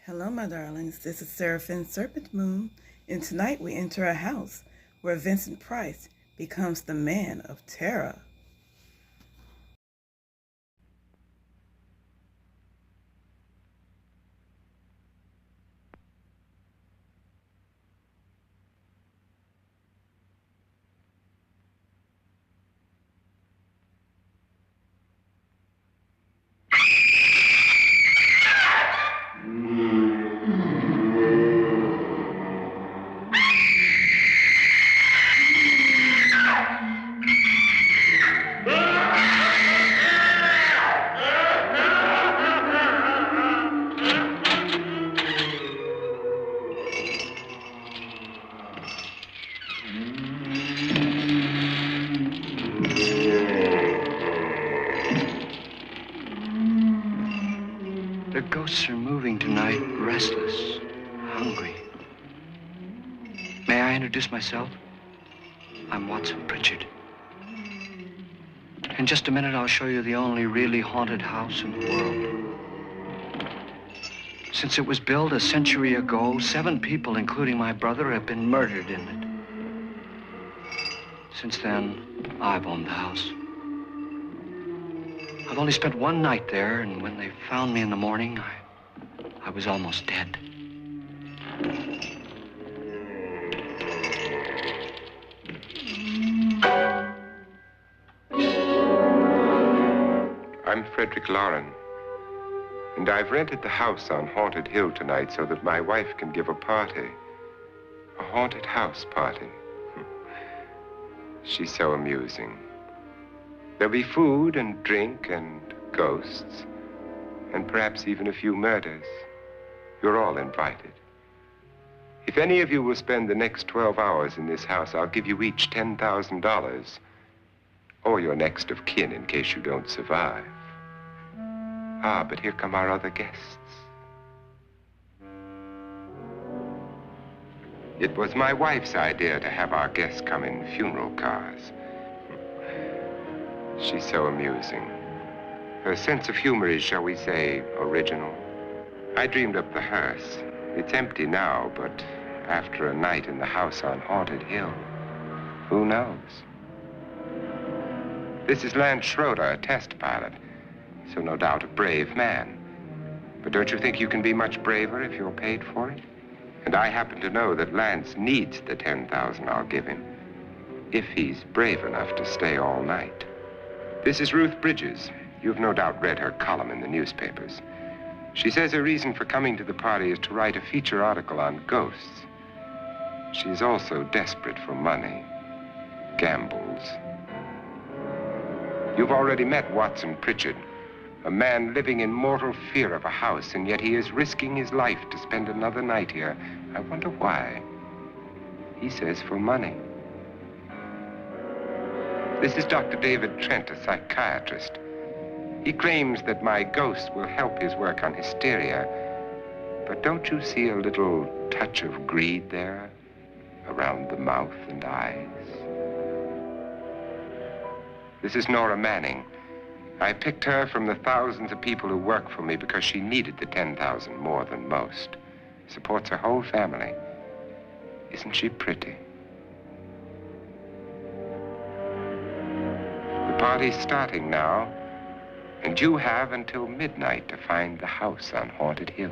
Hello, my darlings. This is Seraphine Serpentmoon, and tonight we enter a house where Vincent Price becomes the man of terror. The ghosts are moving tonight, restless, hungry. May I introduce myself? I'm Watson Pritchard. In just a minute, I'll show you the only really haunted house in the world. Since it was built a century ago, 7 people, including my brother, have been murdered in it. Since then, I've owned the house. I've only spent one night there, and when they found me in the morning, I was almost dead. I'm Frederick Lauren, and I've rented the house on Haunted Hill tonight so that my wife can give a party. A haunted house party. She's so amusing. There'll be food and drink and ghosts, and perhaps even a few murders. You're all invited. If any of you will spend the next 12 hours in this house, I'll give you each $10,000, or your next of kin in case you don't survive. Ah, but here come our other guests. It was my wife's idea to have our guests come in funeral cars. She's so amusing. Her sense of humor is, shall we say, original. I dreamed up the hearse. It's empty now, but after a night in the house on Haunted Hill, who knows? This is Lance Schroeder, a test pilot, so no doubt a brave man. But don't you think you can be much braver if you're paid for it? And I happen to know that Lance needs the $10,000 I'll give him, if he's brave enough to stay all night. This is Ruth Bridges. You've no doubt read her column in the newspapers. She says her reason for coming to the party is to write a feature article on ghosts. She's also desperate for money, gambles. You've already met Watson Pritchard, a man living in mortal fear of a house, and yet he is risking his life to spend another night here. I wonder why. He says for money. This is Dr. David Trent, a psychiatrist. He claims that my ghost will help his work on hysteria. But don't you see a little touch of greed there around the mouth and eyes? This is Nora Manning. I picked her from the thousands of people who work for me because she needed the $10,000 more than most. Supports her whole family. Isn't she pretty? The party's starting now, and you have until midnight to find the house on Haunted Hill.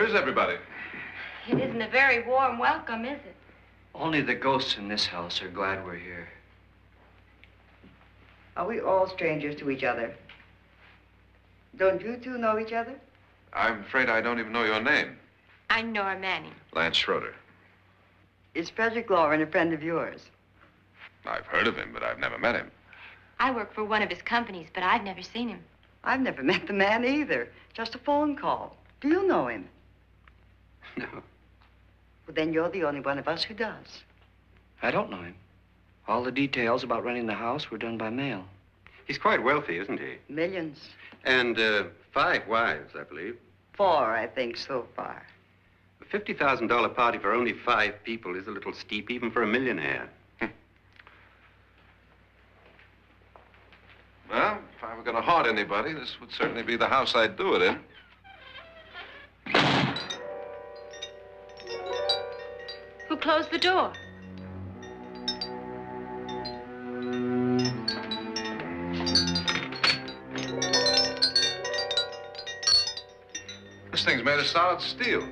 Where's everybody? It isn't a very warm welcome, is it? Only the ghosts in this house are glad we're here. Are we all strangers to each other? Don't you two know each other? I'm afraid I don't even know your name. I'm Nora Manning. Lance Schroeder. Is Frederick Lauren a friend of yours? I've heard of him, but I've never met him. I work for one of his companies, but I've never seen him. I've never met the man either. Just a phone call. Do you know him? No, Well, then you're the only one of us who does. I don't know him. All the details about renting the house were done by mail. He's quite wealthy, isn't he? Millions. And 5 wives, I believe. 4, I think, so far. A $50,000 party for only 5 people is a little steep, even for a millionaire. Well, if I were going to haunt anybody, this would certainly be the house I'd do it in. Who closed the door? This thing's made of solid steel.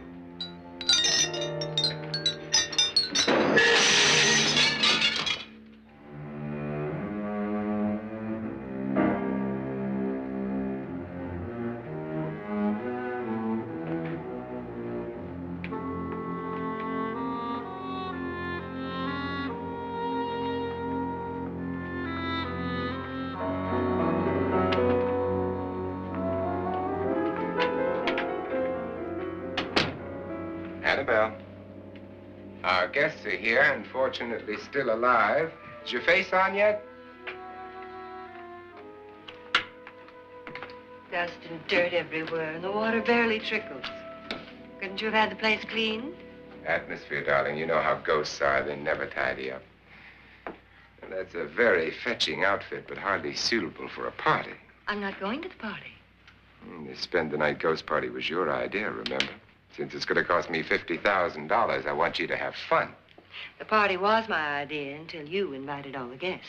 Annabelle, our guests are here, unfortunately still alive. Is your face on yet? Dust and dirt everywhere, and the water barely trickles. Couldn't you have had the place cleaned? Atmosphere, darling. You know how ghosts are. They never tidy up. And that's a very fetching outfit, but hardly suitable for a party. I'm not going to the party. The spend-the-night ghost party was your idea, remember? Since it's going to cost me $50,000, I want you to have fun. The party was my idea until you invited all the guests.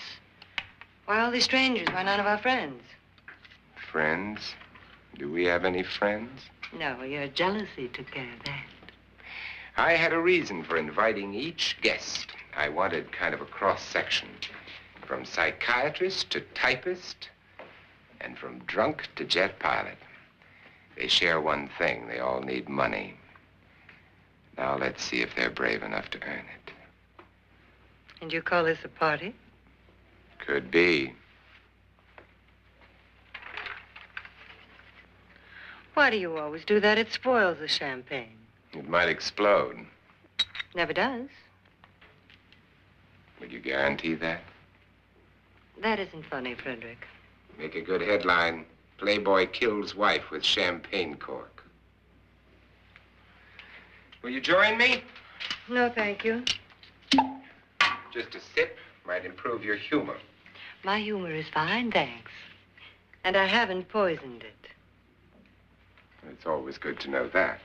Why, all these strangers were none of our friends. Friends? Do we have any friends? No, your jealousy took care of that. I had a reason for inviting each guest. I wanted kind of a cross-section. From psychiatrist to typist, and from drunk to jet pilot. They share one thing. They all need money. Now let's see if they're brave enough to earn it. And you call this a party? Could be. Why do you always do that? It spoils the champagne. It might explode. Never does. Would you guarantee that? That isn't funny, Frederick. Make a good headline. Playboy kills wife with champagne cork. Will you join me? No, thank you. Just a sip might improve your humor. My humor is fine, thanks. And I haven't poisoned it. It's always good to know that.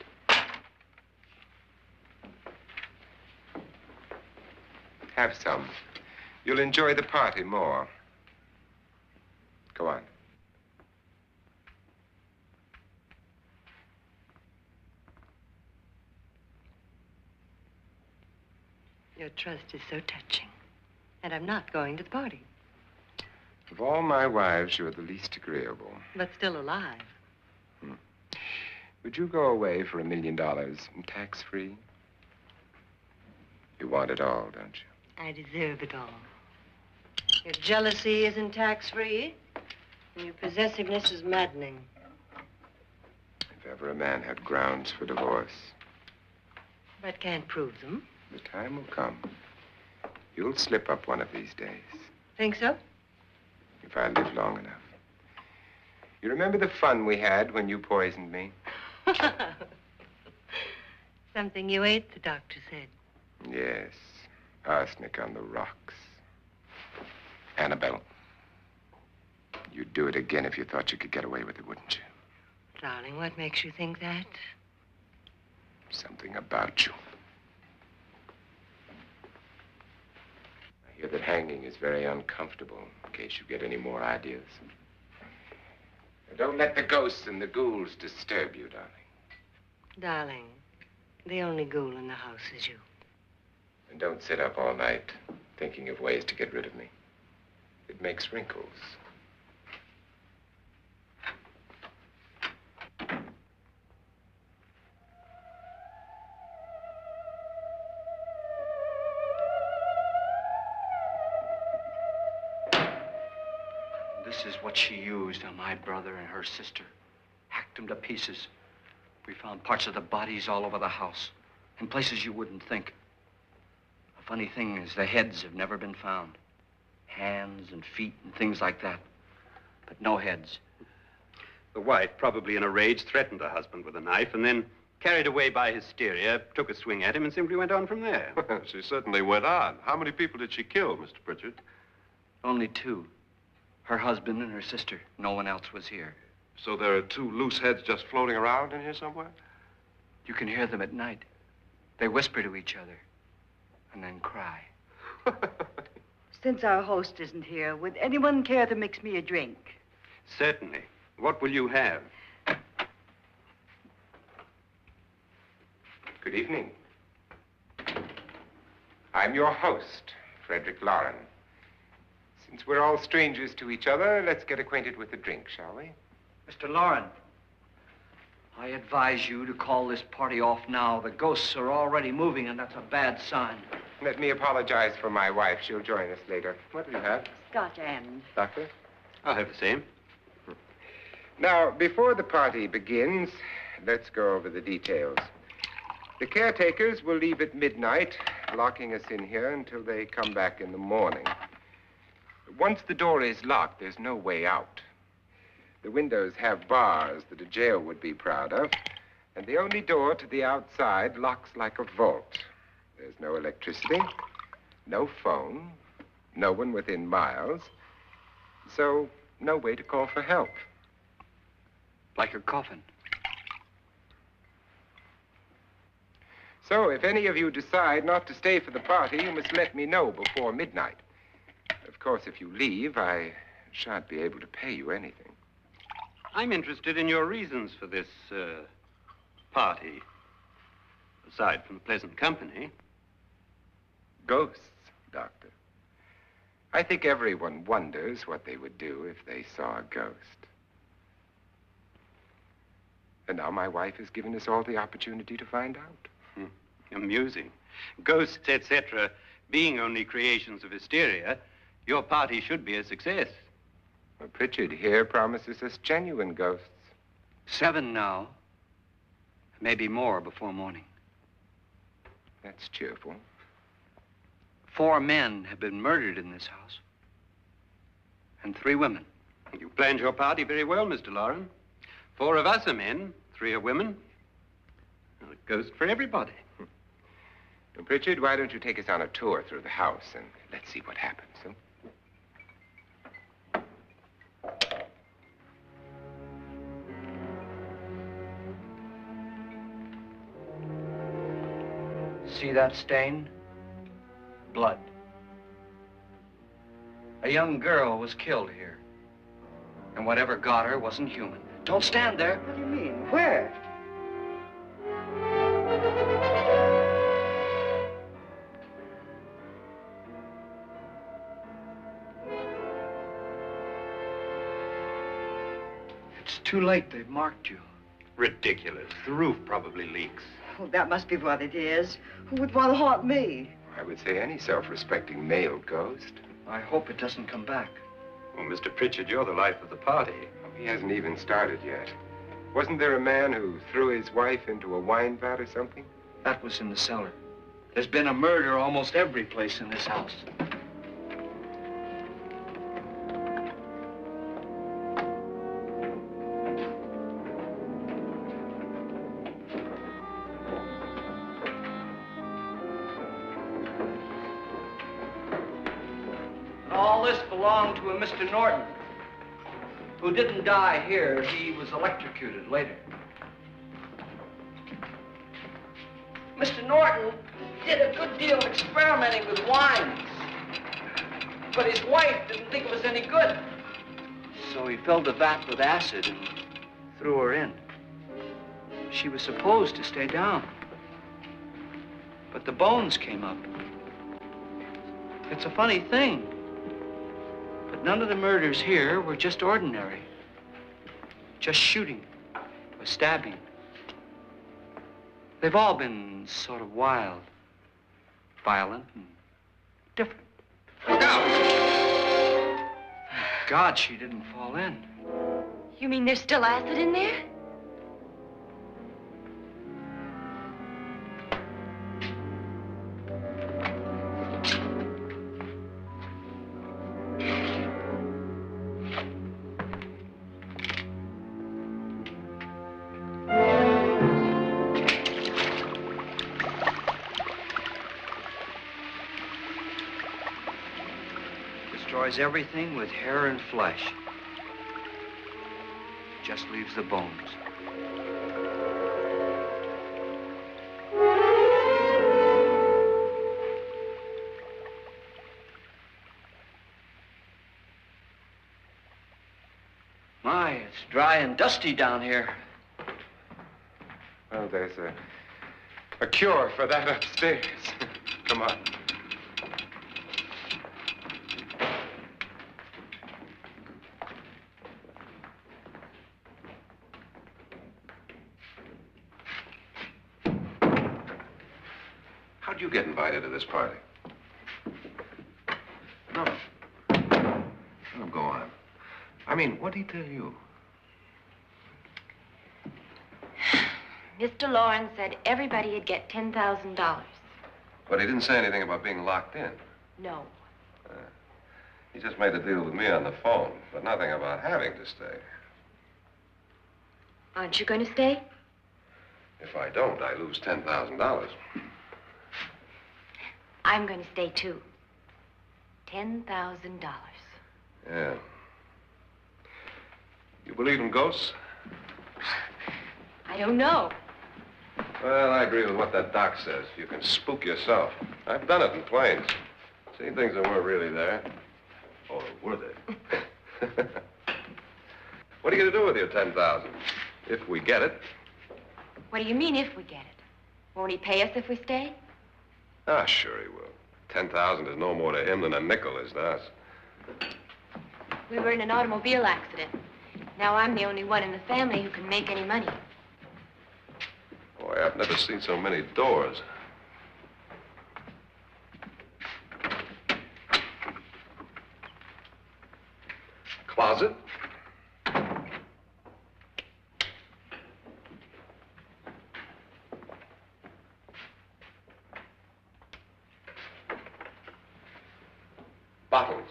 Have some. You'll enjoy the party more. Go on. Your trust is so touching. And I'm not going to the party. Of all my wives, you're the least agreeable. But still alive. Would you go away for $1 million tax-free? You want it all, don't you? I deserve it all. Your jealousy isn't tax-free. And your possessiveness is maddening. If ever a man had grounds for divorce, But can't prove them. the time will come. You'll slip up one of these days, Think so? if I live long enough. You remember the fun we had when you poisoned me? Something you ate, the doctor said. Yes, arsenic on the rocks. Annabelle, you'd do it again if you thought you could get away with it, wouldn't you? Darling, what makes you think that? Something about you. I hear that hanging is very uncomfortable, in case you get any more ideas. Now, don't let the ghosts and the ghouls disturb you, darling. Darling, the only ghoul in the house is you. And don't sit up all night thinking of ways to get rid of me. It makes wrinkles. This is what she used on my brother and her sister. Hacked them to pieces. We found parts of the bodies all over the house, in places you wouldn't think. The funny thing is the heads have never been found. Hands and feet and things like that. But no heads. The wife, probably in a rage, threatened her husband with a knife and then, carried away by hysteria, took a swing at him and simply went on from there. She certainly went on. How many people did she kill, Mr. Pritchard? Only two. Her husband and her sister. No one else was here. So there are two loose heads just floating around in here somewhere? You can hear them at night. They whisper to each other and then cry. Since our host isn't here, would anyone care to mix me a drink? Certainly. What will you have? Good evening. I'm your host, Frederick Lauren. Since we're all strangers to each other, let's get acquainted with a drink, shall we? Mr. Lauren, I advise you to call this party off now. The ghosts are already moving, and that's a bad sign. Let me apologize for my wife. She'll join us later. What will you have? Scotch and. Doctor? I'll have the same. Now, before the party begins, let's go over the details. The caretakers will leave at midnight, locking us in here until they come back in the morning. Once the door is locked, there's no way out. The windows have bars that a jail would be proud of, and the only door to the outside locks like a vault. There's no electricity, no phone, no one within miles, so no way to call for help. Like a coffin. So if any of you decide not to stay for the party, you must let me know before midnight. Of course, if you leave, I shan't be able to pay you anything. I'm interested in your reasons for this, party. Aside from the pleasant company. Ghosts, Doctor. I think everyone wonders what they would do if they saw a ghost. And now my wife has given us all the opportunity to find out. Amusing. Ghosts, etc., being only creations of hysteria, your party should be a success. Well, Pritchard here promises us genuine ghosts. 7 now. Maybe more before morning. That's cheerful. 4 men have been murdered in this house. And 3 women. You planned your party very well, Mr. Lauren. 4 of us are men, 3 are women. Well, a ghost for everybody. Well, Pritchard, why don't you take us on a tour through the house and let's see what happens, huh? See that stain? Blood. A young girl was killed here. And whatever got her wasn't human. Don't stand there. What do you mean? Where? It's too late. They've marked you. Ridiculous. The roof probably leaks. Oh, that must be what it is. Who would want to haunt me? I would say any self-respecting male ghost. I hope it doesn't come back. Well, Mr. Pritchard, you're the life of the party. He hasn't even started yet. Wasn't there a man who threw his wife into a wine vat or something? That was in the cellar. There's been a murder almost every place in this house. All this belonged to a Mr. Norton, who didn't die here. He was electrocuted later. Mr. Norton did a good deal of experimenting with wines, but his wife didn't think it was any good. So he filled the vat with acid and threw her in. She was supposed to stay down. But the bones came up. It's a funny thing. But none of the murders here were just ordinary. Just shooting or stabbing. They've all been sort of wild, violent, and different. Look out! God, she didn't fall in. You mean there's still acid in there? Destroys everything with hair and flesh. Just leaves the bones. My, it's dry and dusty down here. Well, there's a cure for that upstairs. Come on. How'd you get invited to this party? No. No, go on. I mean, what'd he tell you? Mr. Lawrence said everybody'd get $10,000. But he didn't say anything about being locked in. No. He just made a deal with me on the phone, but nothing about having to stay. Aren't you going to stay? If I don't, I lose $10,000. I'm going to stay, too. $10,000. Yeah. You believe in ghosts? I don't know. Well, I agree with what that doc says. You can spook yourself. I've done it in planes. Seen things that weren't really there. Or were they? What are you going to do with your $10,000? If we get it. What do you mean, if we get it? Won't he pay us if we stay? Ah, sure he will. 10,000 is no more to him than a nickel is to us. We were in an automobile accident. Now I'm the only one in the family who can make any money. Boy, I've never seen so many doors. Closet? Bottles.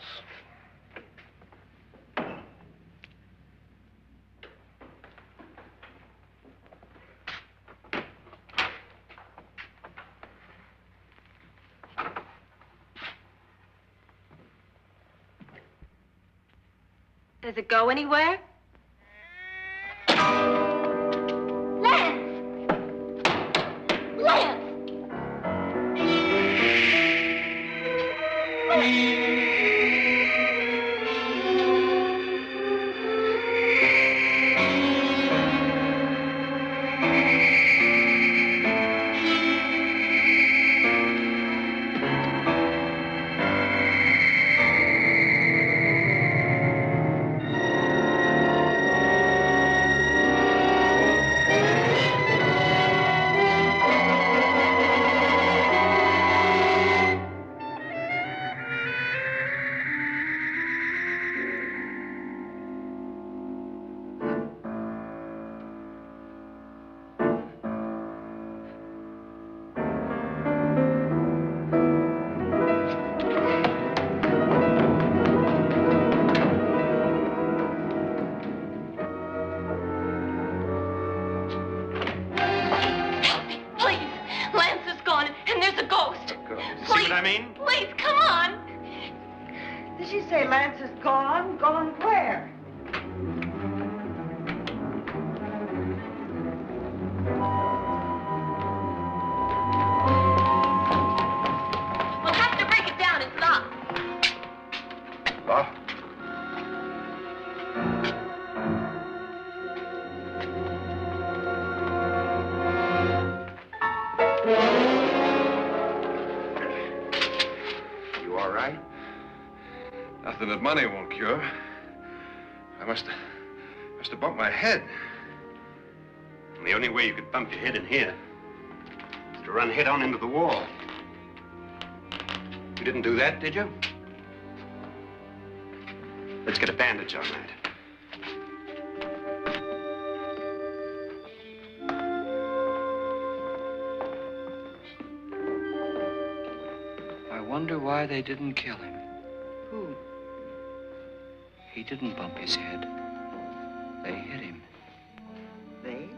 Does it go anywhere? Lance! Lance! Please, come on. Did she say Lance is gone? Gone where? We'll have to break it down and stop. What? nothing that money won't cure. I must have bumped my head. And the only way you could bump your head in here is to run head on into the wall. You didn't do that, did you? Let's get a bandage on that. I wonder why they didn't kill him. Who? He didn't bump his head. They hit him. They?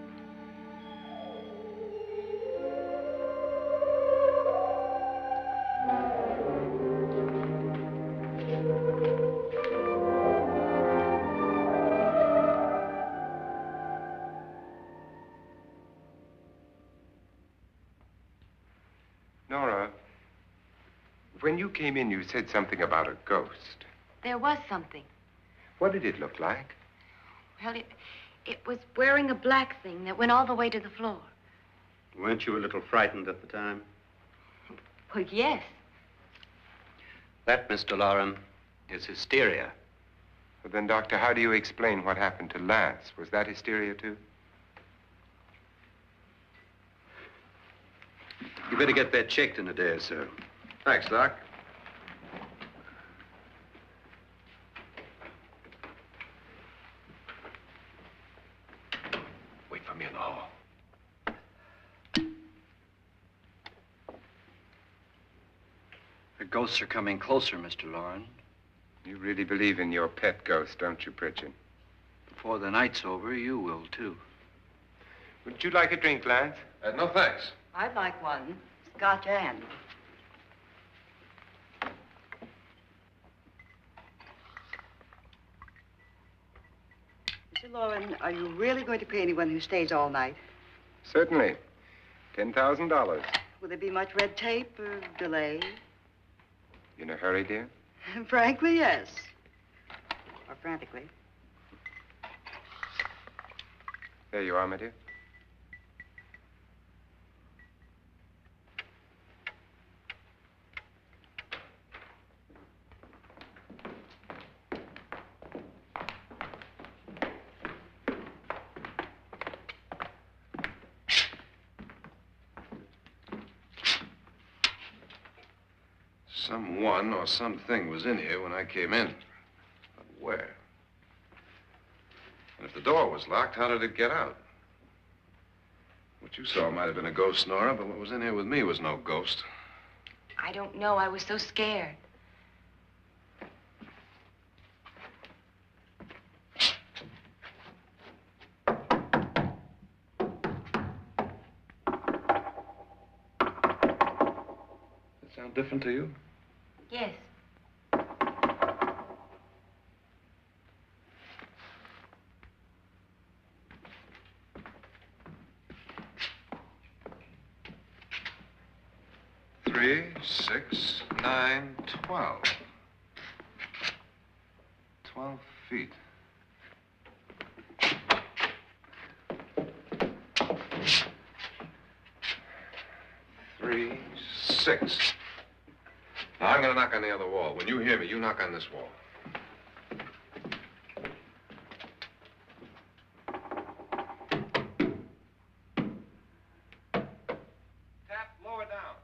Nora, when you came in, you said something about a ghost. There was something. What did it look like? Well, it was wearing a black thing that went all the way to the floor. Weren't you a little frightened at the time? Well, yes. That, Mr. Loren, is hysteria. Well, then, Doctor, how do you explain what happened to Lance? Was that hysteria, too? You better get that checked in a day or so. Thanks, Doc. Wait for me in the hall. The ghosts are coming closer, Mr. Loren. You really believe in your pet ghost, don't you, Pritchard? Before the night's over, you will, too. Would you like a drink, Lance? No, thanks. I'd like one. Scotch and. Mr. Loren, are you really going to pay anyone who stays all night? Certainly. $10,000. Will there be much red tape or delay? You in a hurry, dear? Frankly, yes. Or frantically. There you are, my dear. Someone or something was in here when I came in. But where? And if the door was locked, how did it get out? What you saw might have been a ghost, Nora, but what was in here with me was no ghost. I don't know. I was so scared. Does it sound different to you? Yes. Three, 6, 9, 12. 12 feet. Three, 6. Now, I'm going to knock on the other wall. When you hear me, you knock on this wall. Tap lower down.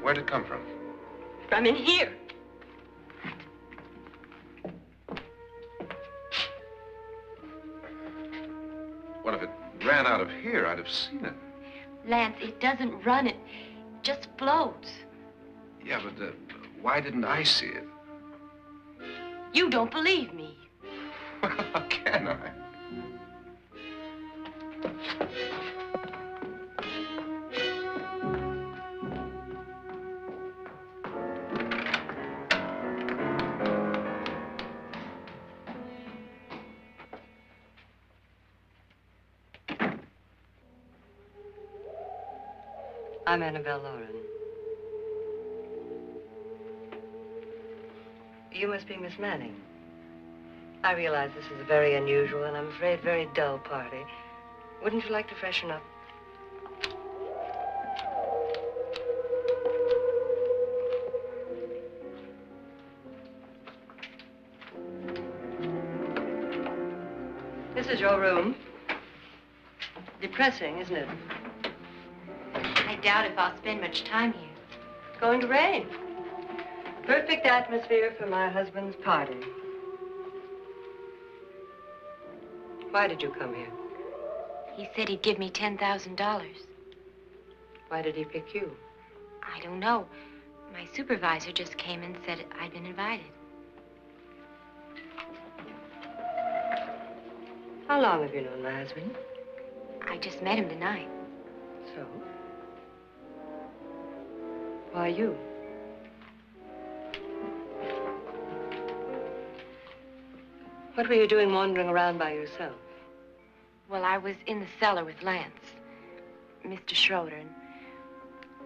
Where'd it come from? From in here. What if it ran out of here? I'd have seen it. Lance, it doesn't run. It just floats. Yeah, but why didn't I see it? You don't believe me. Well, how can I? I'm Annabelle Lauren. You must be Miss Manning. I realize this is a very unusual and I'm afraid very dull party. Wouldn't you like to freshen up? This is your room. Depressing, isn't it? I doubt if I'll spend much time here. It's going to rain. Perfect atmosphere for my husband's party. Why did you come here? He said he'd give me $10,000. Why did he pick you? I don't know. My supervisor just came and said I'd been invited. How long have you known my husband? I just met him tonight. So? Why you? What were you doing wandering around by yourself? Well, I was in the cellar with Lance, Mr. Schroeder, and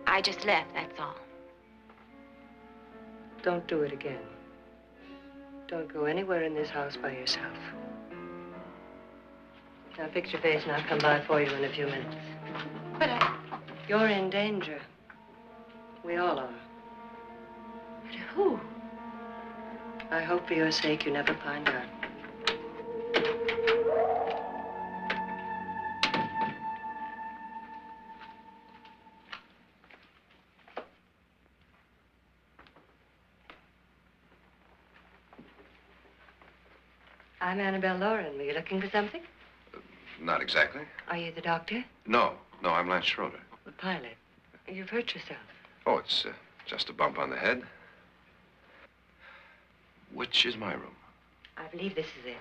I just left, that's all. Don't do it again. Don't go anywhere in this house by yourself. Now fix your face and I'll come by for you in a few minutes. But You're in danger. We all are. But who? I hope for your sake you never find out. I'm Annabelle Lauren. Were you looking for something? Not exactly. Are you the doctor? No, I'm Lance Schroeder. The pilot. You've hurt yourself. Oh, it's just a bump on the head. Which is my room? I believe this is it.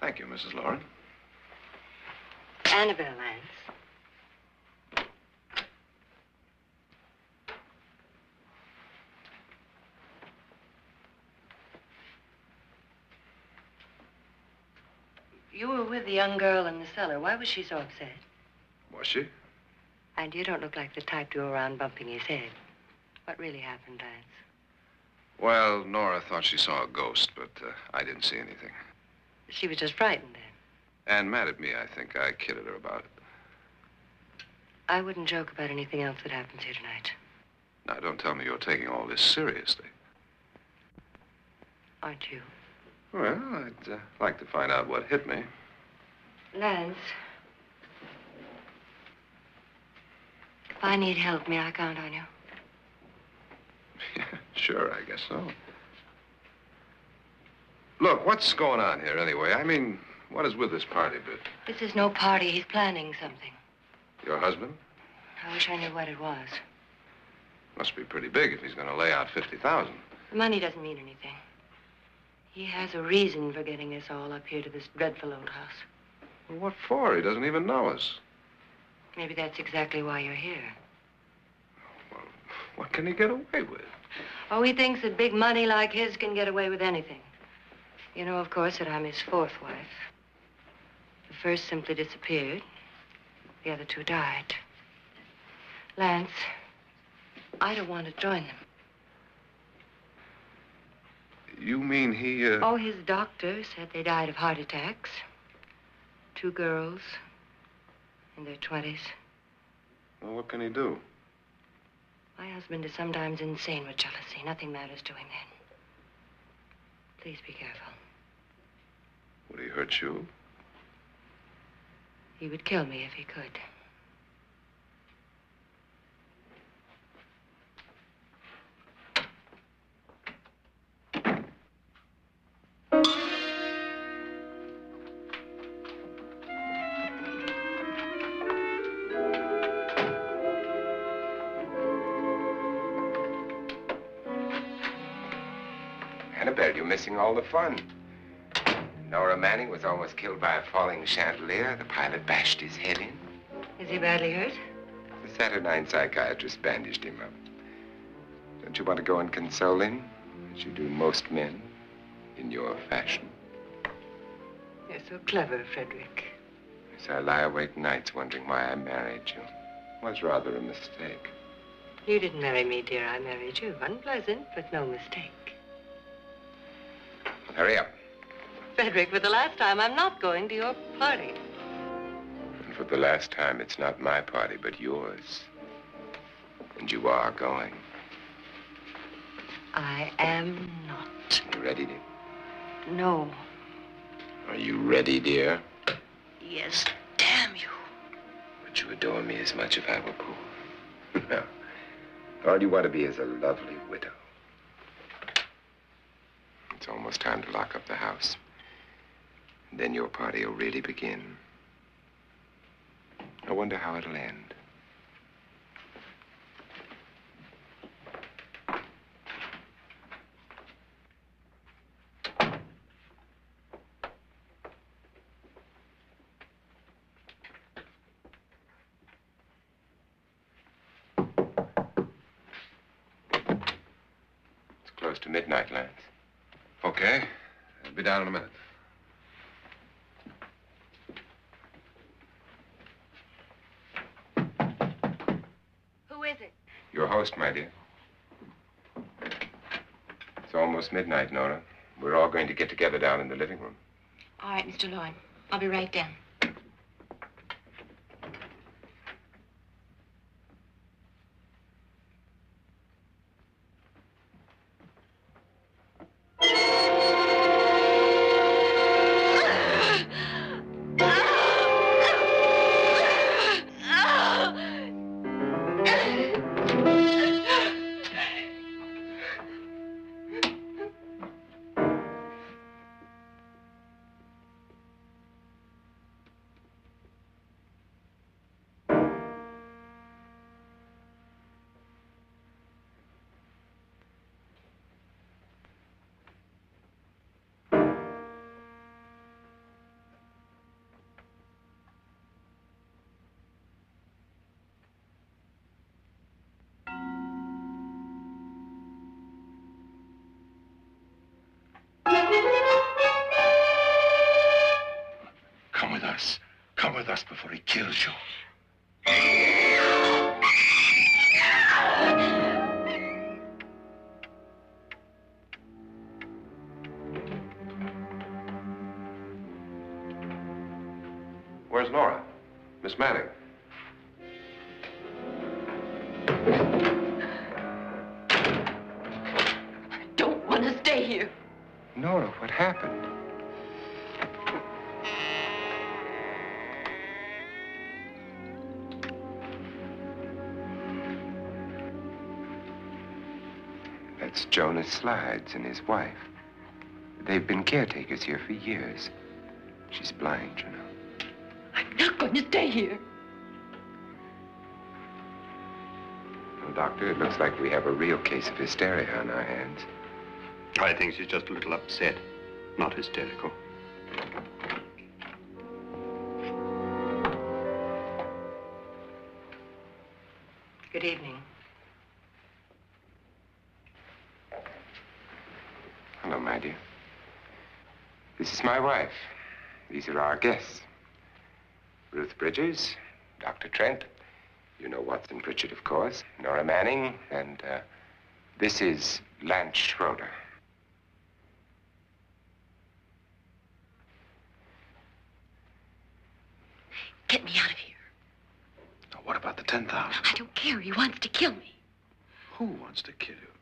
Thank you, Mrs. Lauren. Annabelle Lance. You were with the young girl in the cellar. Why was she so upset? Was she? And you don't look like the type to go around bumping his head. What really happened, Lance? Well, Nora thought she saw a ghost, but I didn't see anything. She was just frightened then. And mad at me, I think. I kidded her about it. I wouldn't joke about anything else that happens here tonight. Now, don't tell me you're taking all this seriously. Aren't you? Well, I'd like to find out what hit me. Lance. If I need help, may I count on you? Yeah, sure, I guess so. Look, what's going on here anyway? I mean, what is with this party bit? This is no party. He's planning something. Your husband? I wish I knew what it was. Must be pretty big if he's going to lay out 50,000. The money doesn't mean anything. He has a reason for getting us all up here to this dreadful old house. Well, what for? He doesn't even know us. Maybe that's exactly why you're here. Well, what can he get away with? Oh, he thinks that big money like his can get away with anything. You know, of course, that I'm his fourth wife. The first simply disappeared. The other two died. Lance, I don't want to join them. You mean he, Oh, his doctor said they died of heart attacks. 2 girls in their 20s. Well, what can he do? My husband is sometimes insane with jealousy. Nothing matters to him then. Please be careful. Would he hurt you? He would kill me if he could. Annabelle, you're missing all the fun. Nora Manning was almost killed by a falling chandelier. The pilot bashed his head in. Is he badly hurt? The Saturnine psychiatrist bandaged him up. Don't you want to go and console him, as you do most men, in your fashion? You're so clever, Frederick. Yes, I lie awake nights wondering why I married you. Was rather a mistake. You didn't marry me, dear. I married you. Unpleasant, but no mistake. Hurry up. Frederick, for the last time, I'm not going to your party. And for the last time, it's not my party, but yours. And you are going. I am not. You ready, dear? No. Are you ready, dear? Yes, damn you. Would you adore me as much if I were poor? No. All you want to be is a lovely widow. It's almost time to lock up the house. And then your party will really begin. I wonder how it'll end. It's close to midnight, Lance. Okay. I'll be down in a minute. Who is it? Your host, my dear. It's almost midnight, Nora. We're all going to get together down in the living room. All right, Mr. Lloyd. I'll be right down. Come with us. Come with us before he kills you. Where's Nora? Miss Manning. I don't want to stay here. Nora, what happened? That's Jonas Slides and his wife. They've been caretakers here for years. She's blind, you know. I'm not going to stay here. Well, Doctor, it looks like we have a real case of hysteria on our hands. I think she's just a little upset, not hysterical. Good evening. Hello, my dear. This is my wife. These are our guests. Ruth Bridges, Dr. Trent. You know Watson Pritchard, of course. Nora Manning, and this is Lance Schroeder. Get me out of here. Now, what about the 10,000? I don't care. He wants to kill me. Who wants to kill you?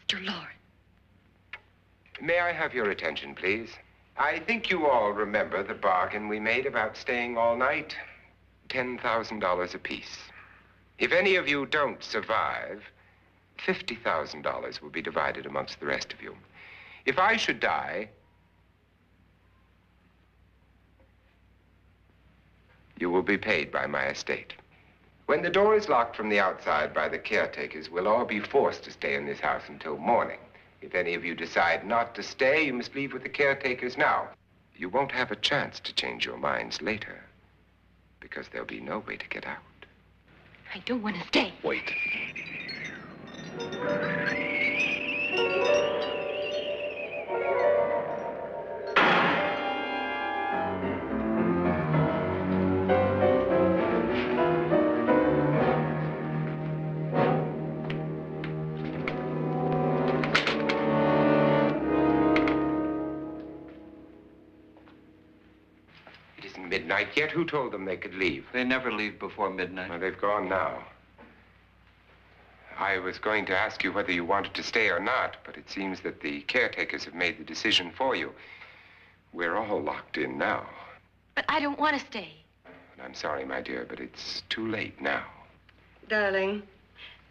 Mr. Lawrence. May I have your attention, please? I think you all remember the bargain we made about staying all night. $10,000 apiece. If any of you don't survive, $50,000 will be divided amongst the rest of you. If I should die, you will be paid by my estate. When the door is locked from the outside by the caretakers, we'll all be forced to stay in this house until morning. If any of you decide not to stay, you must leave with the caretakers now. You won't have a chance to change your minds later, because there'll be no way to get out. I don't want to stay. Wait. midnight yet? Who told them they could leave? They never leave before midnight. Well, they've gone now. I was going to ask you whether you wanted to stay or not, but it seems that the caretakers have made the decision for you. We're all locked in now. But I don't want to stay. And I'm sorry, my dear, but it's too late now. Darling,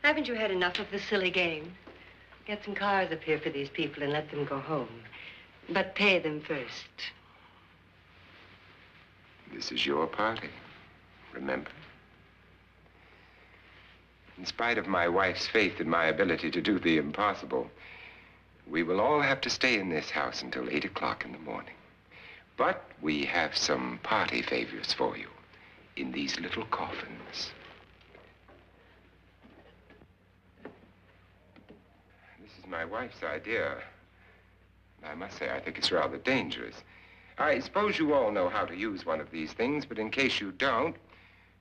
haven't you had enough of the silly game? Get some cars up here for these people and let them go home. But pay them first. This is your party, remember? In spite of my wife's faith in my ability to do the impossible, we will all have to stay in this house until 8 o'clock in the morning. But we have some party favors for you in these little coffins. This is my wife's idea. I must say, I think it's rather dangerous. I suppose you all know how to use one of these things, but in case you don't,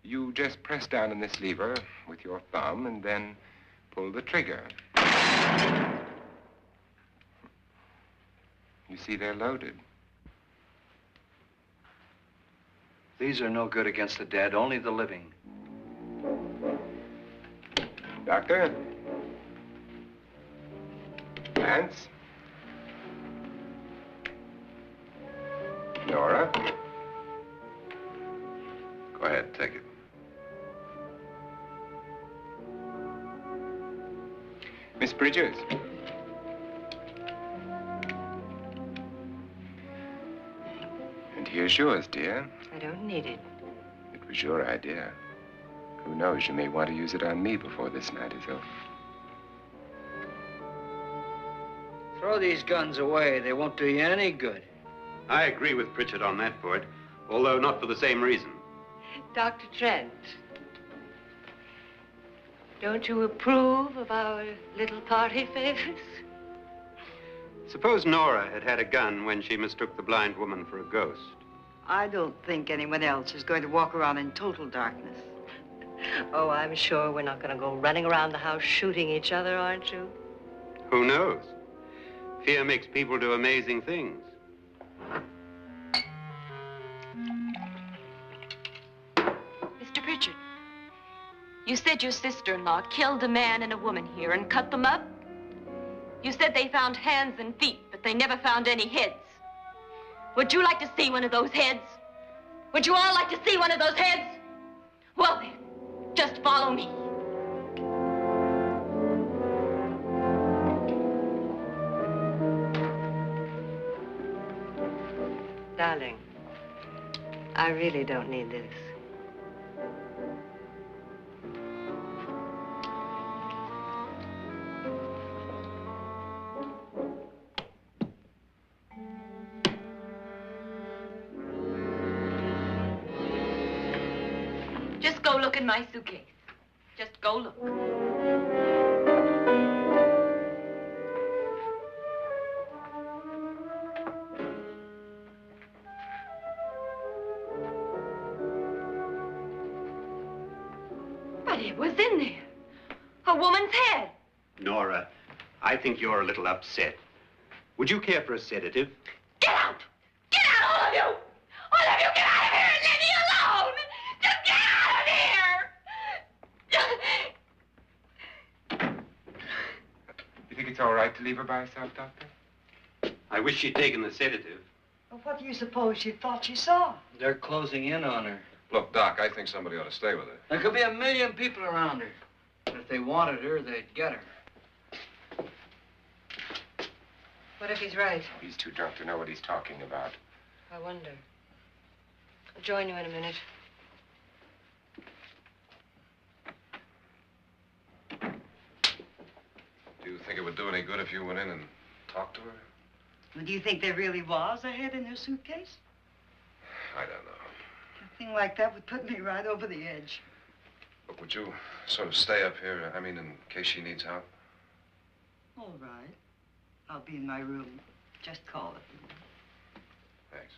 you just press down on this lever with your thumb and then pull the trigger. You see, they're loaded. These are no good against the dead, only the living. Doctor? Lance? Nora? Go ahead, take it. Miss Bridges? And here's yours, dear. I don't need it. It was your idea. Who knows, you may want to use it on me before this night is over. Throw these guns away. They won't do you any good. I agree with Pritchard on that point, although not for the same reason. Dr. Trent, don't you approve of our little party favors? Suppose Nora had had a gun when she mistook the blind woman for a ghost. I don't think anyone else is going to walk around in total darkness. Oh, I'm sure we're not going to go running around the house shooting each other, aren't you? Who knows? Fear makes people do amazing things. Mr. Pritchard, you said your sister-in-law killed a man and a woman here and cut them up? You said they found hands and feet, but they never found any heads. Would you like to see one of those heads? Would you all like to see one of those heads? Well then, just follow me. Darling, I really don't need this. Just go look in my suitcase. Just go look. But it was in there. A woman's head. Nora, I think you're a little upset. Would you care for a sedative? Get out! Get out, all of you! All of you, get out of here and leave me alone! Just get out of here! You think it's all right to leave her by herself, Doctor? I wish she'd taken the sedative. Well, what do you suppose she thought she saw? They're closing in on her. Look, Doc, I think somebody ought to stay with her. There could be 1,000,000 people around her. But if they wanted her, they'd get her. What if he's right? He's too drunk to know what he's talking about. I wonder. I'll join you in a minute. Do you think it would do any good if you went in and talked to her? Well, do you think there really was a head in her suitcase? I don't know. A thing like that would put me right over the edge. But would you sort of stay up here, I mean, in case she needs help? All right. I'll be in my room. Just call it. Thanks.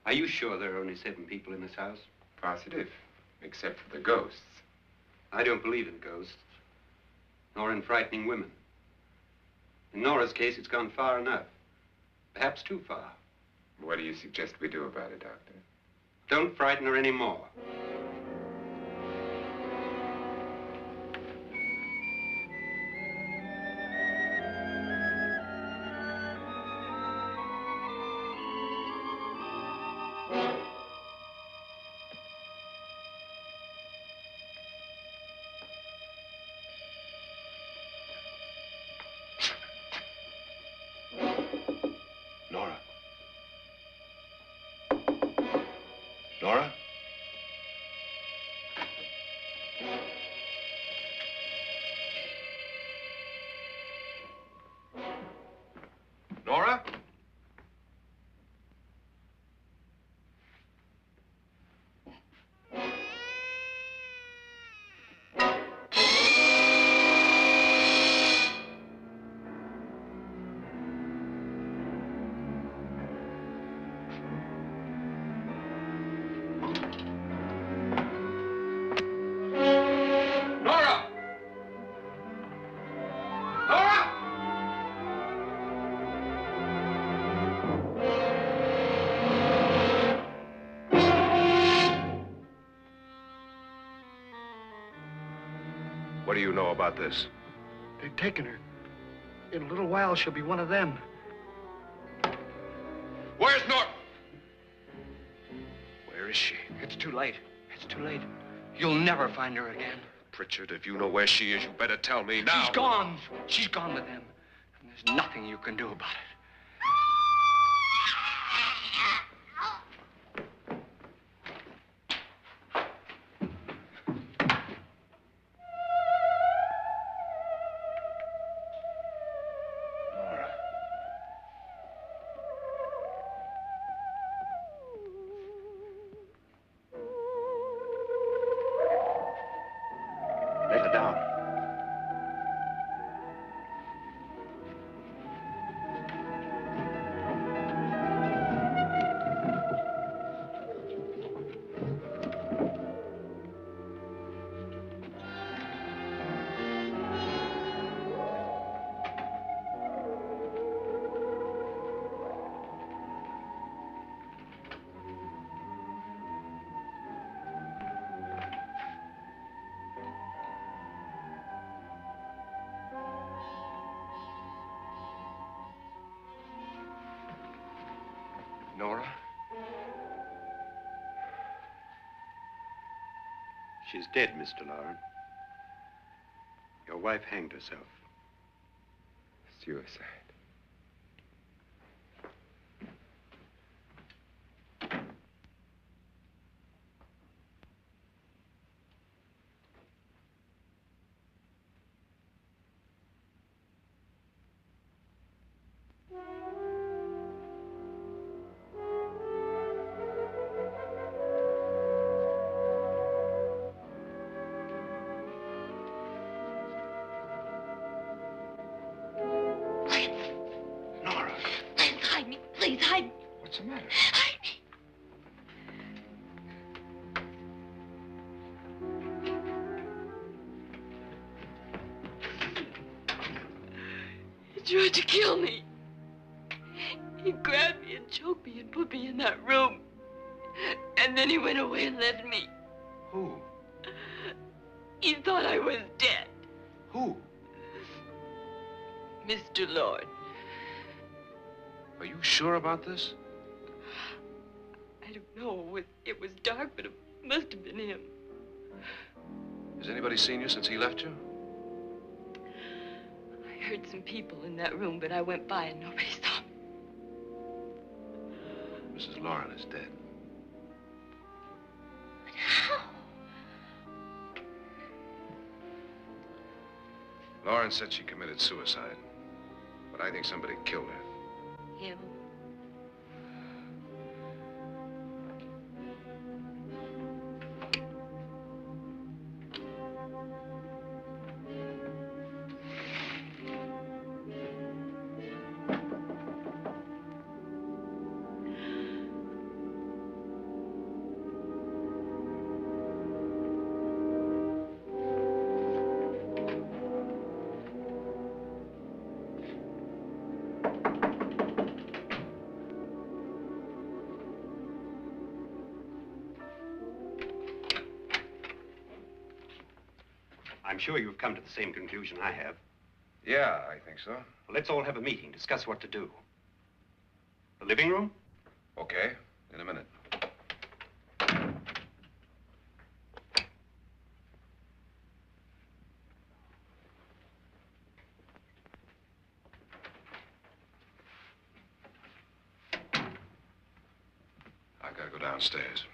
Are you sure there are only 7 people in this house? Positive, except for the ghosts. I don't believe in ghosts, nor in frightening women. In Nora's case, it's gone far enough. Perhaps too far. What do you suggest we do about it, Doctor? Don't frighten her anymore. Nora? Nora? Nora? Nora! Nora! What do you know about this? They've taken her. In a little while, she'll be one of them. Where's Nora? Where is she? It's too late. It's too late. You'll never find her again. Pritchard, if you know where she is, you better tell me now. She's gone. She's gone with them. And there's nothing you can do about it. Nora. Let her down. Nora? She's dead, Mr. Lauren. Your wife hanged herself. Suicide. Nora, Please hide me. Please hide me. what's the matter? Hide me. He tried to kill me. He grabbed me and choked me and put me in that room. And then he went away and left me. Who? He thought I was dead. Who? Mr. Lord. Are you sure about this? I don't know. It was dark, but it must have been him. Has anybody seen you since he left you? I heard some people in that room, but I went by and nobody saw me. Mrs. Lauren is dead. But how? Lauren said she committed suicide, but I think somebody killed her. Him? I'm sure you've come to the same conclusion I have. Yeah, I think so. Well, let's all have a meeting, discuss what to do. The living room? Okay, in a minute. I've got to go downstairs.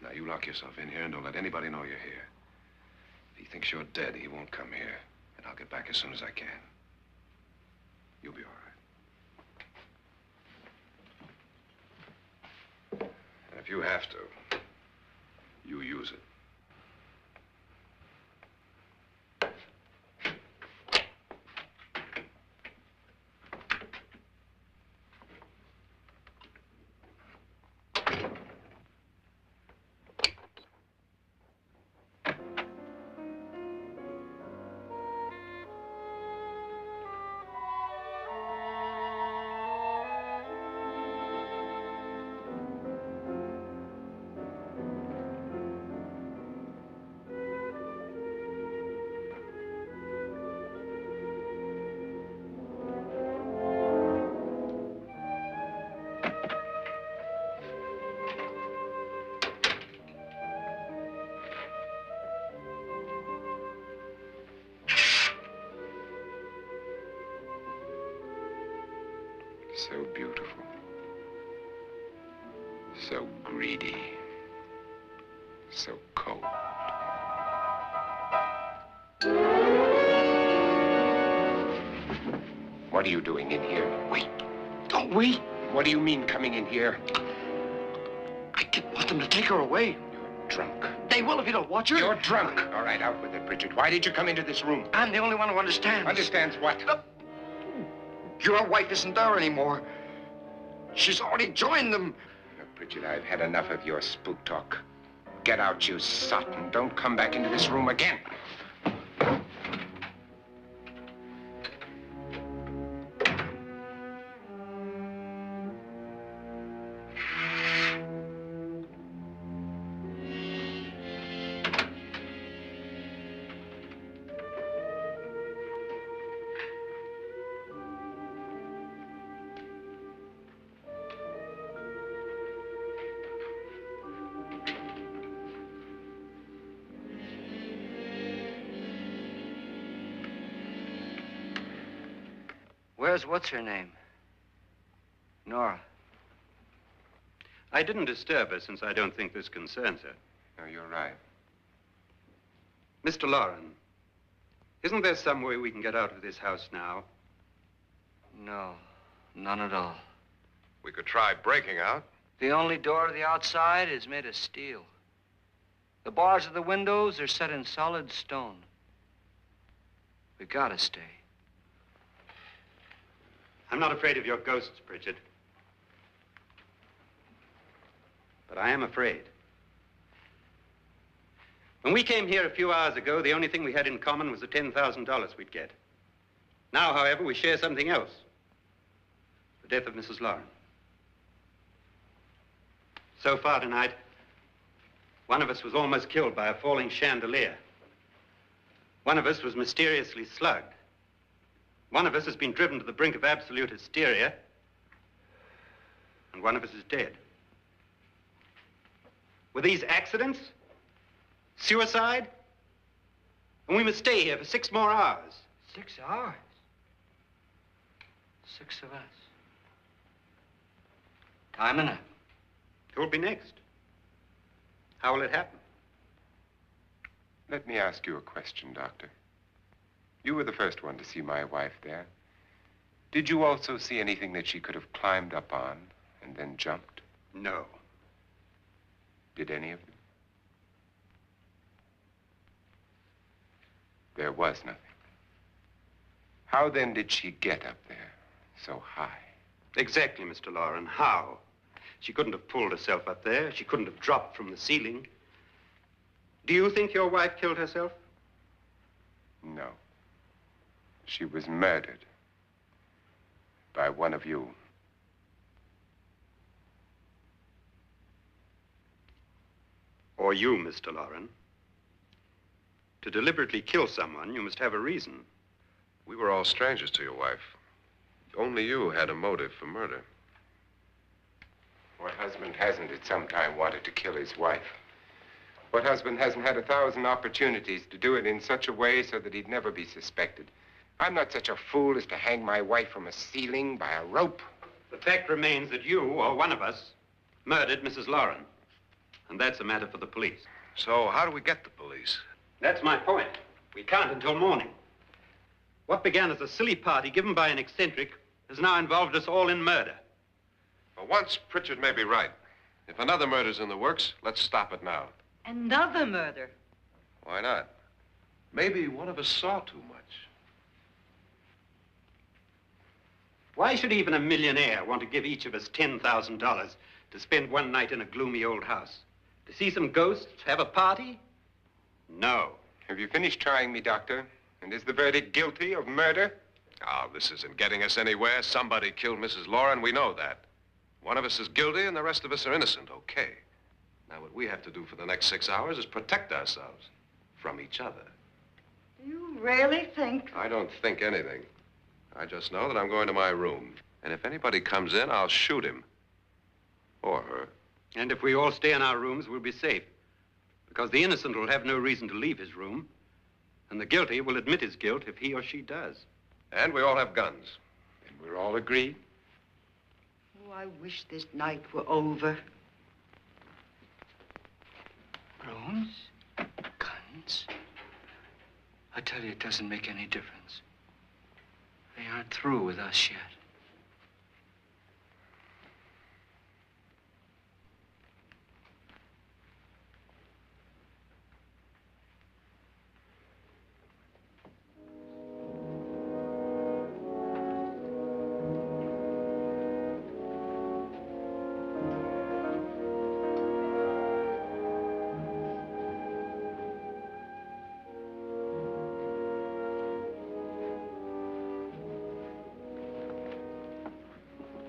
Now, you lock yourself in here and don't let anybody know you're here. If he thinks you're dead, he won't come here. And I'll get back as soon as I can. You'll be all right. And if you have to, you use it. So beautiful. So greedy. So cold. What are you doing in here? Wait. Don't wait. What do you mean coming in here? I didn't want them to take her away. You're drunk. They will if you don't watch her. You're drunk. All right, out with it, Bridget. Why did you come into this room? I'm the only one who understands. Understands what? Your wife isn't there anymore. She's already joined them. Look, Bridget, I've had enough of your spook talk. Get out, you sot, and don't come back into this room again. Where's what's-her-name? Nora. I didn't disturb her since I don't think this concerns her. No, you're right. Mr. Loren, isn't there some way we can get out of this house now? No, none at all. We could try breaking out. The only door to the outside is made of steel. The bars of the windows are set in solid stone. We gotta stay. I'm not afraid of your ghosts, Bridget. But I am afraid. When we came here a few hours ago, the only thing we had in common was the $10,000 we'd get. Now, however, we share something else. The death of Mrs. Loren. So far tonight, one of us was almost killed by a falling chandelier. One of us was mysteriously slugged. One of us has been driven to the brink of absolute hysteria, and one of us is dead. Were these accidents? Suicide? And we must stay here for 6 more hours. 6 hours? 6 of us. Time enough. Who will be next? How will it happen? Let me ask you a question, Doctor. You were the first one to see my wife there. Did you also see anything that she could have climbed up on and then jumped? No. Did any of you? There was nothing. How then did she get up there so high? Exactly, Mr. Loren. How? She couldn't have pulled herself up there. She couldn't have dropped from the ceiling. Do you think your wife killed herself? No. She was murdered by one of you. Or you, Mr. Loren. To deliberately kill someone, you must have a reason. We were all strangers to your wife. Only you had a motive for murder. What husband hasn't at some time wanted to kill his wife? What husband hasn't had 1,000 opportunities to do it in such a way so that he'd never be suspected? I'm not such a fool as to hang my wife from a ceiling by a rope. The fact remains that you, or one of us, murdered Mrs. Lauren. And that's a matter for the police. So how do we get the police? That's my point. We can't until morning. What began as a silly party given by an eccentric has now involved us all in murder. For once, Pritchard may be right. If another murder's in the works, let's stop it now. Another murder? Why not? Maybe one of us saw too much. Why should even a millionaire want to give each of us $10,000 to spend one night in a gloomy old house? To see some ghosts, have a party? No. Have you finished trying me, Doctor? And is the verdict guilty of murder? Oh, this isn't getting us anywhere. Somebody killed Mrs. Lauren, we know that. One of us is guilty and the rest of us are innocent, okay. Now, what we have to do for the next 6 hours is protect ourselves from each other. You really think? I don't think anything. I just know that I'm going to my room. And if anybody comes in, I'll shoot him. Or her. And if we all stay in our rooms, we'll be safe. Because the innocent will have no reason to leave his room. And the guilty will admit his guilt if he or she does. And we all have guns. And we're all agreed? Oh, I wish this night were over. Rooms? Guns? I tell you, it doesn't make any difference. They aren't through with us yet.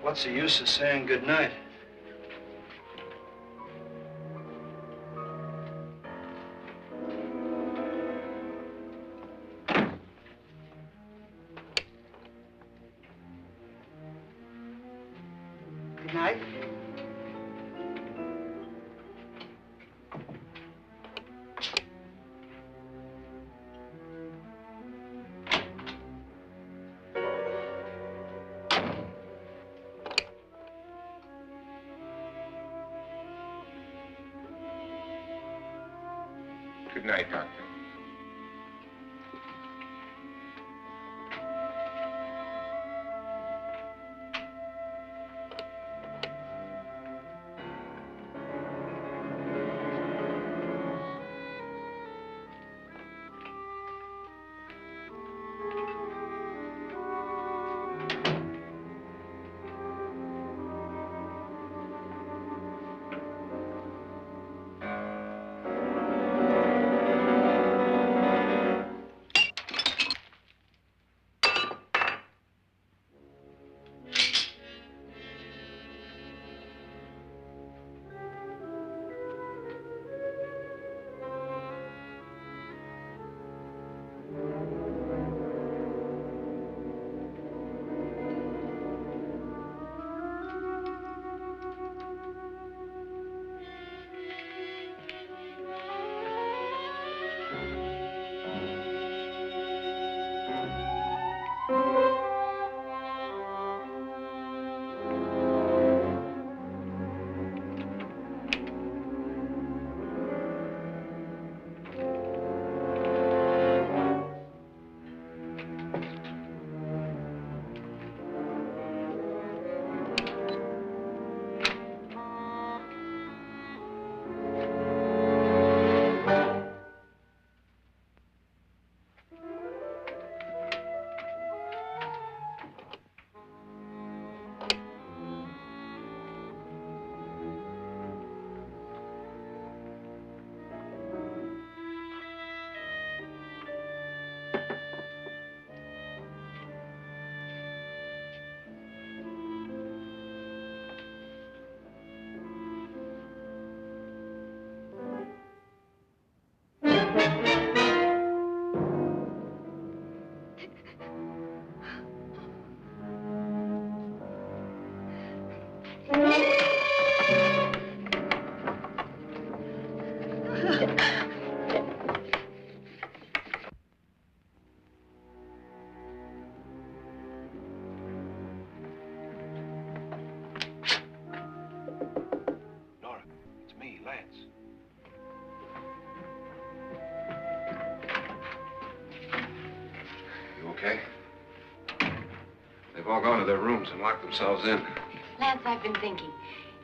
What's the use of saying good night? Good night. Good night, Doctor. okay? They've all gone to their rooms and locked themselves in. Lance, I've been thinking.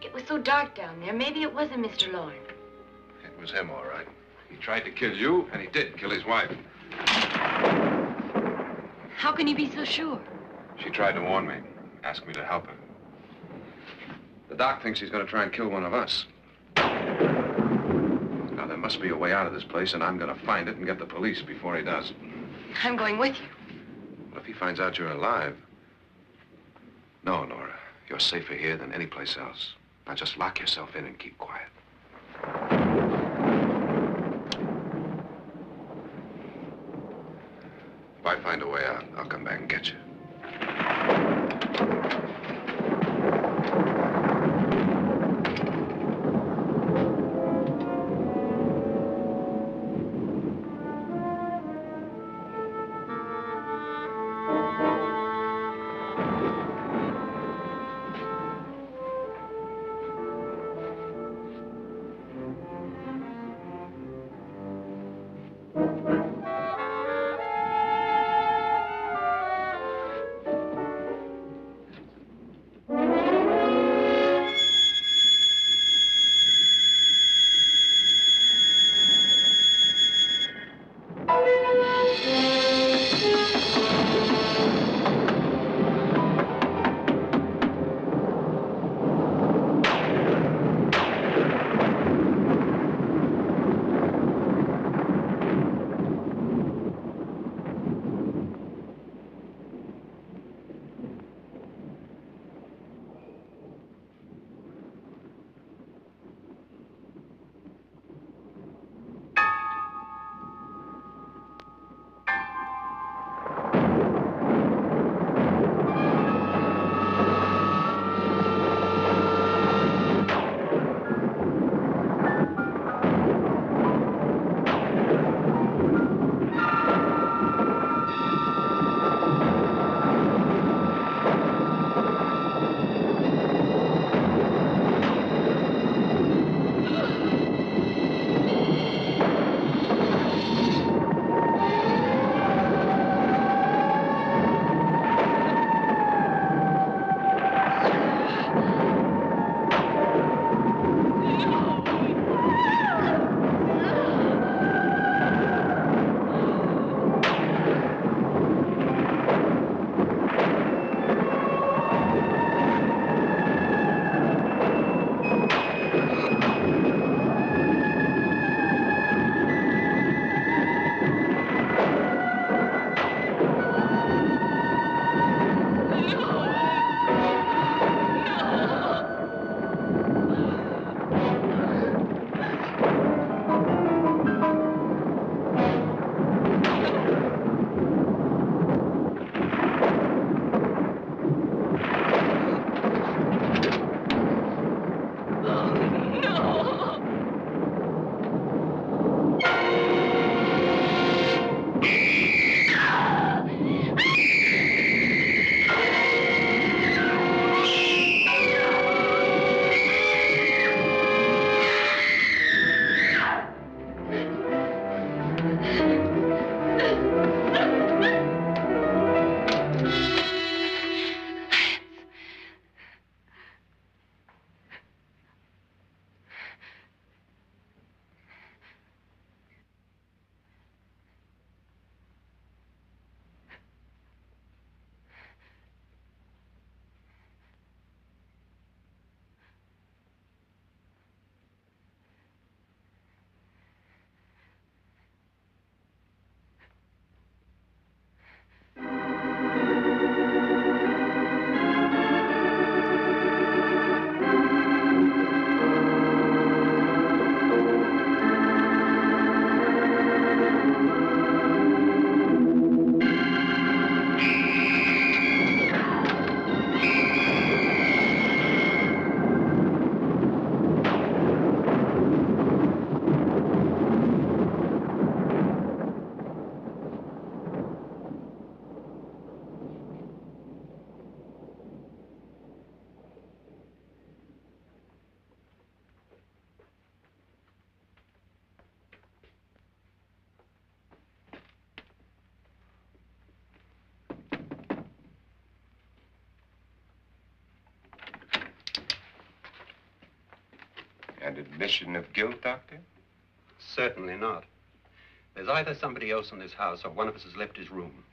It was so dark down there. Maybe it wasn't Mr. Lorne. It was him, all right. He tried to kill you, and he did kill his wife. How can you be so sure? She tried to warn me, asked me to help her. The doc thinks he's going to try and kill one of us. Now, there must be a way out of this place, and I'm going to find it and get the police before he does. I'm going with you. Well, if he finds out you're alive... No, Nora. You're safer here than any place else. Now, just lock yourself in and keep quiet. If I find a way out, I'll come back and get you. An admission of guilt, Doctor? Certainly not. There's either somebody else in this house or one of us has left his room.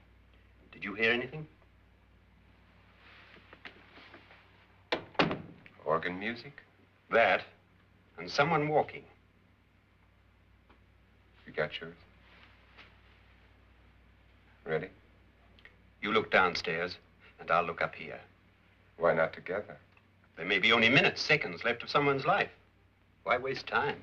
Did you hear anything? Organ music? That, and someone walking. You got yours? Ready? You look downstairs, and I'll look up here. Why not together? There may be only minutes, seconds left of someone's life. Why waste time?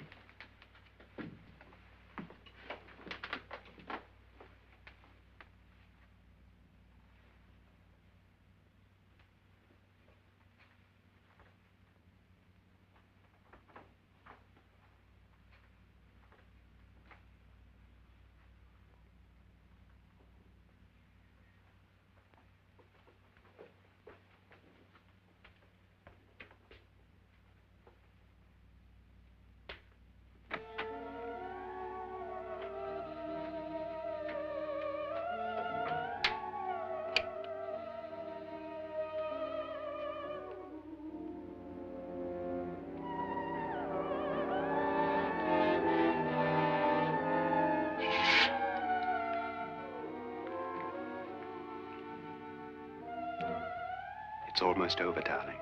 It's almost over, darling.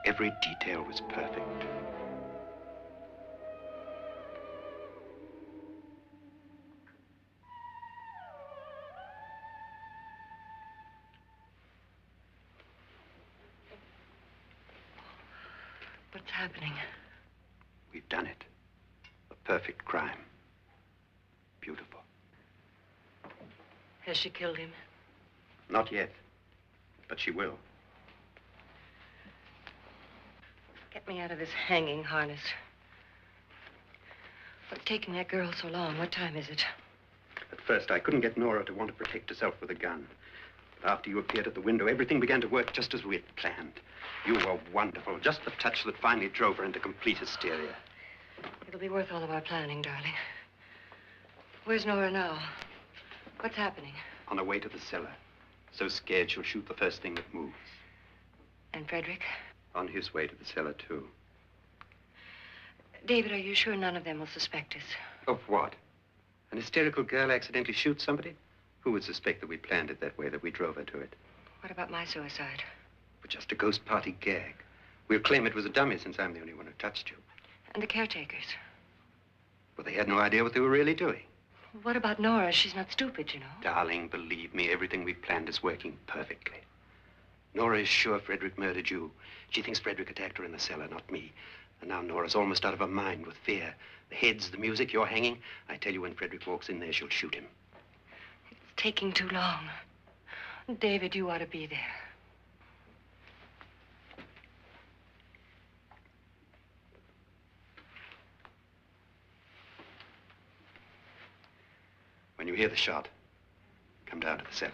Every detail was perfect. What's happening? We've done it. A perfect crime. Beautiful. Has she killed him? Not yet, but she will. Get me out of this hanging harness. What's taking that girl so long? What time is it? At first, I couldn't get Nora to want to protect herself with a gun. But after you appeared at the window, everything began to work just as we had planned. You were wonderful. Just the touch that finally drove her into complete hysteria. It'll be worth all of our planning, darling. Where's Nora now? What's happening? On her way to the cellar. So scared she'll shoot the first thing that moves. And Frederick? On his way to the cellar, too. David, are you sure none of them will suspect us? Of what? An hysterical girl accidentally shoots somebody? Who would suspect that we planned it that way, that we drove her to it? What about my suicide? But just a ghost party gag. We'll claim it was a dummy since I'm the only one who touched you. And the caretakers? Well, they had no idea what they were really doing. What about Nora? She's not stupid, you know. Darling, believe me, everything we planned is working perfectly. Nora is sure Frederick murdered you. She thinks Frederick attacked her in the cellar, not me. And now Nora's almost out of her mind with fear. The heads, the music, you're hanging. I tell you, when Frederick walks in there, she'll shoot him. It's taking too long. David, you ought to be there. When you hear the shot, come down to the cellar.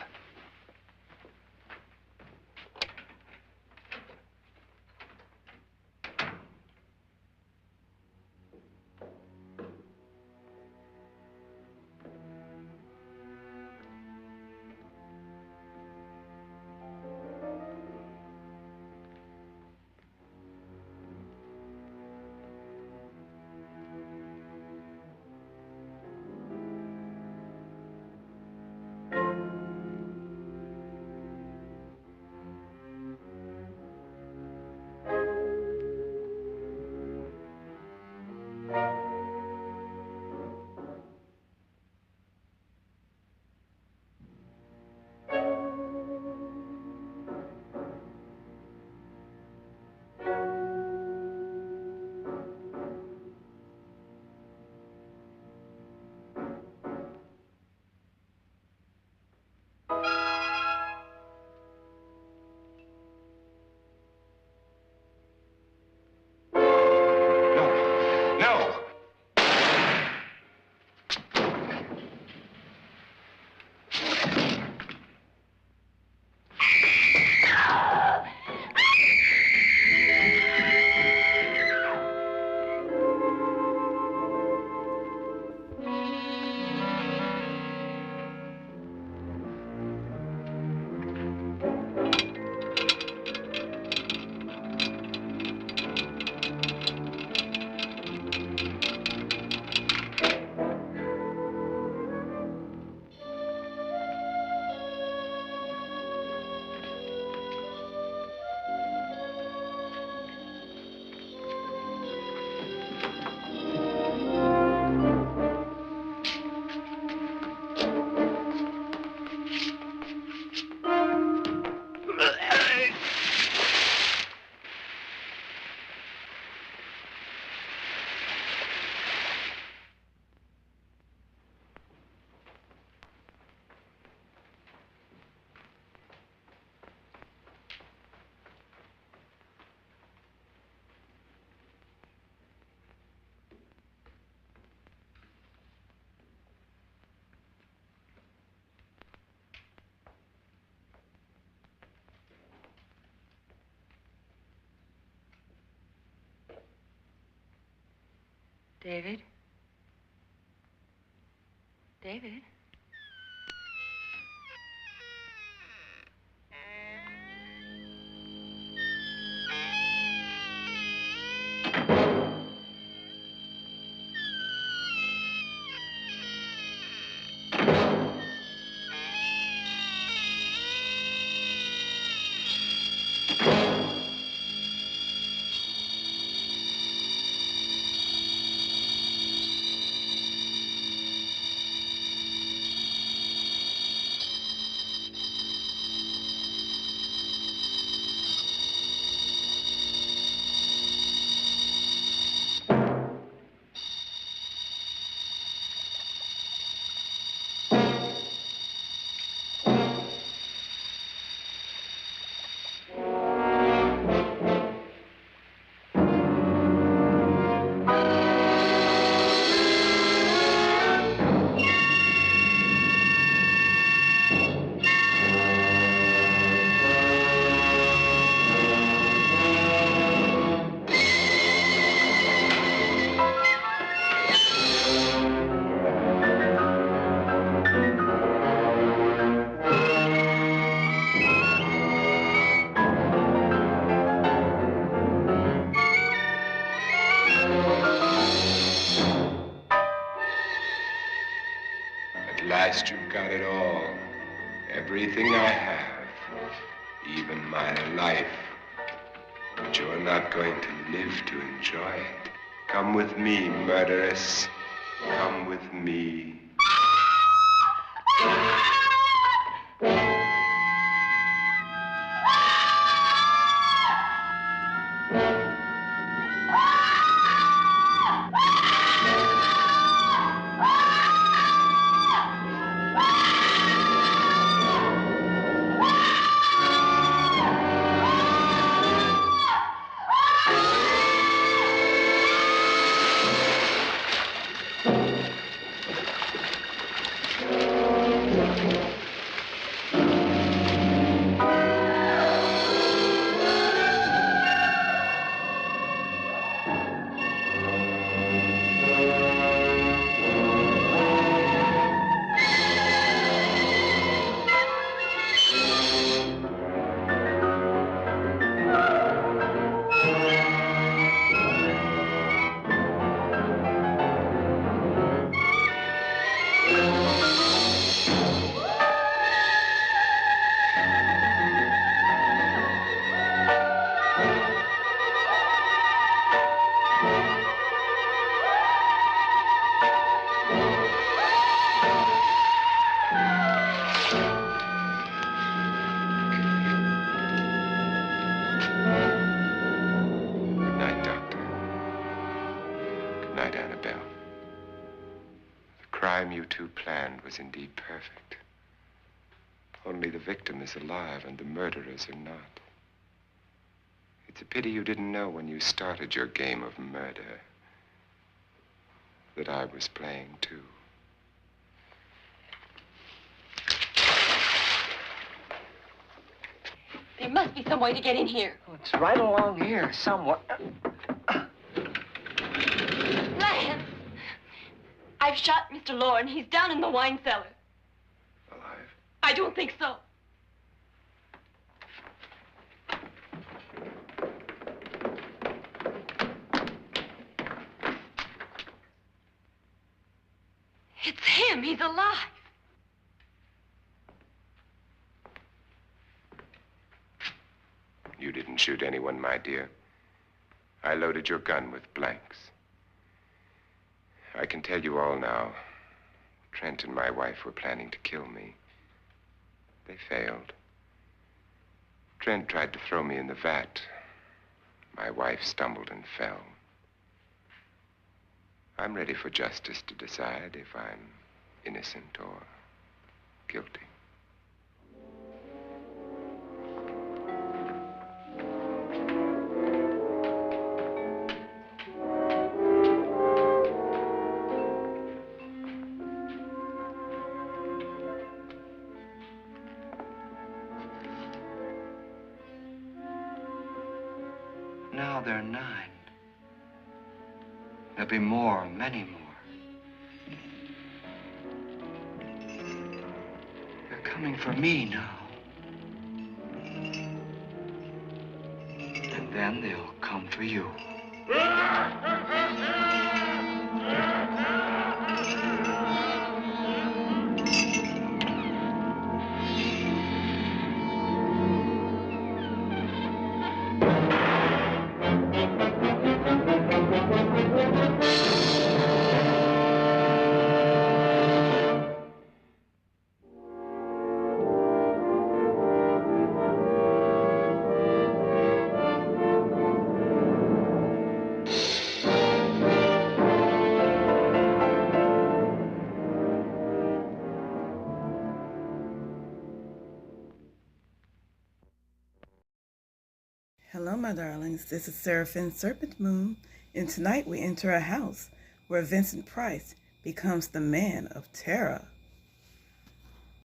David? David? At last you've got it all. Everything I have. Even my life. But you're not going to live to enjoy it. Come with me, murderess. Come with me. Was indeed perfect. Only the victim is alive and the murderers are not. It's a pity you didn't know when you started your game of murder that I was playing too. There must be some way to get in here. Oh, it's right along here, somewhere. Lance! I've shot Mr. Loren. He's down in the wine cellar. Alive? I don't think so. It's him. He's alive. You didn't shoot anyone, my dear. I loaded your gun with blanks. I can tell you all now. Trent and my wife were planning to kill me. They failed. Trent tried to throw me in the vat. My wife stumbled and fell. I'm ready for justice to decide if I'm innocent or guilty. Now they're 9. There'll be more, many more. They're coming for me now. And then they'll come for you. Hello, my darlings. This is Seraphine Serpentmoon, and tonight we enter a house where Vincent Price becomes the man of terror.